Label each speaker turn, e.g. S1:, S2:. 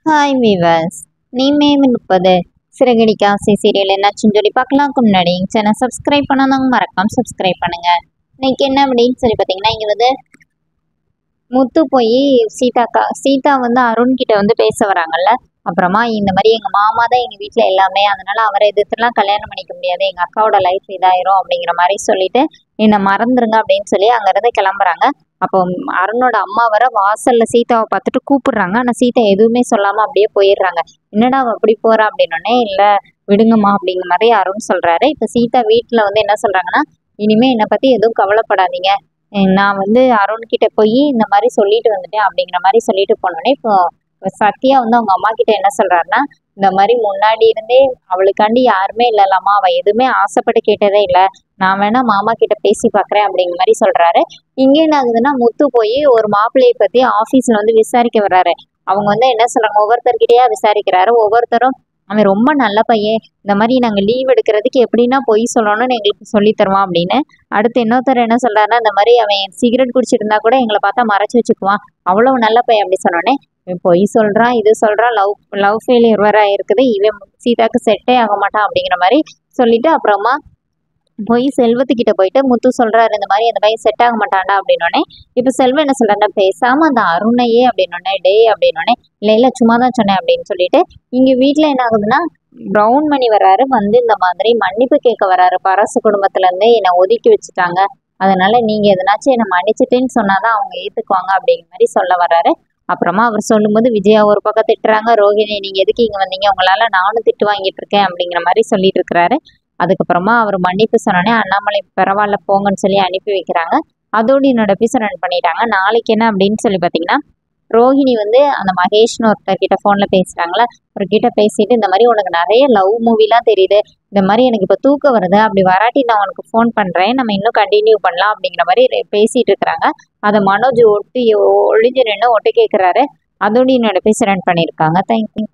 S1: Hi viewers, நீ மே 30 சிறகடிக்க ஆசை serial என்னாச்சுன்னு சொல்லி பார்க்கலாம்க்கு முன்னாடி சேனல் சப்ஸ்கிரைப் பண்ணாதவங்க மறக்காம சப்ஸ்கிரைப் பண்ணுங்க. இன்னைக்கு என்ன அப்படின்னு சொல்லி பார்த்தீங்கன்னா, இங்கே வந்து முத்து போய் சீதா வந்து அருண் கிட்ட வந்து பேச வராங்கல்ல. அப்புறமா இந்த மாதிரி எங்கள் மாமா தான் எங்கள் வீட்டில் எல்லாமே, அதனால அவரை எதிர்த்துலாம் கல்யாணம் பண்ணிக்க முடியாது, எங்கள் அக்காவோட லைஃப் இதாயிரும் அப்படிங்கிற மாதிரி சொல்லிட்டு என்னை மறந்துருங்க அப்படின்னு சொல்லி அங்கேருந்து கிளம்புறாங்க. அப்போ அருணோட அம்மா வர வாசல்ல சீதாவை பார்த்துட்டு கூப்பிடுறாங்க. ஆனால் சீதா எதுவுமே சொல்லாமல் அப்படியே போயிடுறாங்க. என்னடா அவ அப்படி போறா அப்படின்னோடனே, இல்லை விடுங்கம்மா அப்படிங்கிற மாதிரி அருண் சொல்றாரு. இப்போ சீதா வீட்டில் வந்து என்ன சொல்றாங்கன்னா, இனிமே என்னை பற்றி எதுவும் கவலைப்படாதீங்க, நான் வந்து அருண் கிட்ட போய் இந்த மாதிரி சொல்லிட்டு வந்துட்டேன் அப்படிங்கிற மாதிரி சொல்லிட்டு போனோடனே, இப்போ சத்யா வந்து அவங்க அம்மா கிட்ட என்ன சொல்றாருன்னா, இந்த மாதிரி முன்னாடி இருந்தே அவளுக்காண்டி யாருமே இல்லலாமா, அவ எதுவுமே ஆசைப்பட்டு கேட்டதே இல்லை, நான் வேணா மாமா கிட்ட பேசி பார்க்குறேன் அப்படிங்கிற மாதிரி சொல்றாரு. இங்கே என்ன ஆகுதுன்னா, முத்து போய் ஒரு மாப்பிள்ளையை பத்தி ஆஃபீஸ்ல வந்து விசாரிக்க வர்றாரு. அவங்க வந்து என்ன சொல்றாங்க, ஒவ்வொருத்தர்கிட்டயா விசாரிக்கிறாரு. ஒவ்வொருத்தரும் அவன் ரொம்ப நல்ல பையன், இந்த மாதிரி நாங்கள் லீவ் எடுக்கிறதுக்கு எப்படின்னா பொய் சொல்லணும்னு எங்களுக்கு சொல்லி தருவான் அப்படின்னு. அடுத்து இன்னொருத்தர் என்ன சொல்றாருன்னா, இந்த மாதிரி அவன் சிகரெட் குடிச்சிருந்தா கூட எங்களை பார்த்தா மறைச்சு வச்சுக்குவான், அவ்வளவு நல்ல பையன் அப்படி சொன்னோடனே, பொய் சொல்றான், இது சொல்றான், லவ் ஃபெயிலியர் வர இருக்குது, இவன் சீதாக்கு செட்டே ஆக மாட்டான் அப்படிங்கிற மாதிரி சொல்லிட்டு அப்புறமா போய் செல்வத்துக்கிட்ட போயிட்டு முத்து சொல்றாரு, இந்த மாதிரி அந்த பையன் செட் ஆக மாட்டான்டா அப்படின்னோடனே, இப்போ செல்வம் என்ன சொல்றாருன்னா, பேசாம அந்த அருணையே அப்படின்னோடனே, டே அப்படின்னோடனே, இல்லை சும்மா தான் சொன்னேன் அப்படின்னு சொல்லிட்டு இங்க வீட்டுல என்ன ஆகுதுன்னா, பிரவுன் மணி வர்றாரு. வந்து இந்த மாதிரி மன்னிப்பு கேட்க வர்றாரு. பரசு குடும்பத்துல இருந்து என்னை ஒதுக்கி வச்சுட்டாங்க, அதனால நீங்க எதனாச்சும் என்னை மன்னிச்சிட்டேன்னு சொன்னாதான் அவங்க ஏத்துக்குவாங்க அப்படிங்கிற மாதிரி சொல்ல வர்றாரு. அப்புறமா அவர் சொல்லும்போது விஜயா ஒரு பக்கம் திட்டுறாங்க, ரோஹிணி நீங்க எதுக்கு இங்க வந்தீங்க, உங்களால நானும் திட்டு வாங்கிட்டு இருக்கேன் அப்படிங்கிற மாதிரி சொல்லிட்டு இருக்கிறாரு. அதுக்கப்புறமா அவர் மன்னிப்பு சொன்னோடனே, அண்ணாமலை பரவாயில்ல போங்கன்னு சொல்லி அனுப்பி வைக்கிறாங்க. அதோடு என்னோட எபிசோட் ரன் பண்ணிட்டாங்க. நாளைக்கு என்ன அப்படின்னு சொல்லி பார்த்தீங்கன்னா, ரோஹிணி வந்து அந்த மகேஷ்னு ஒருத்தர்கிட்ட ஃபோனில் பேசுகிறாங்களா, அவர்கிட்ட பேசிட்டு இந்த மாதிரி உனக்கு நிறைய லவ் மூவிலாம் தெரியுது, இந்த மாதிரி எனக்கு இப்போ தூக்கம் வருது, அப்படி வராட்டி நான் உனக்கு ஃபோன் பண்ணுறேன், நம்ம இன்னும் கண்டினியூ பண்ணலாம் அப்படிங்கிற மாதிரி பேசிகிட்டு இருக்கிறாங்க. அதை மனோஜ் ஒழிஞ்சு நின்று ஒட்டு கேட்குறாரு. அதோடு என்னோட எபிசோட் ரன் பண்ணியிருக்காங்க. தேங்க்யூ.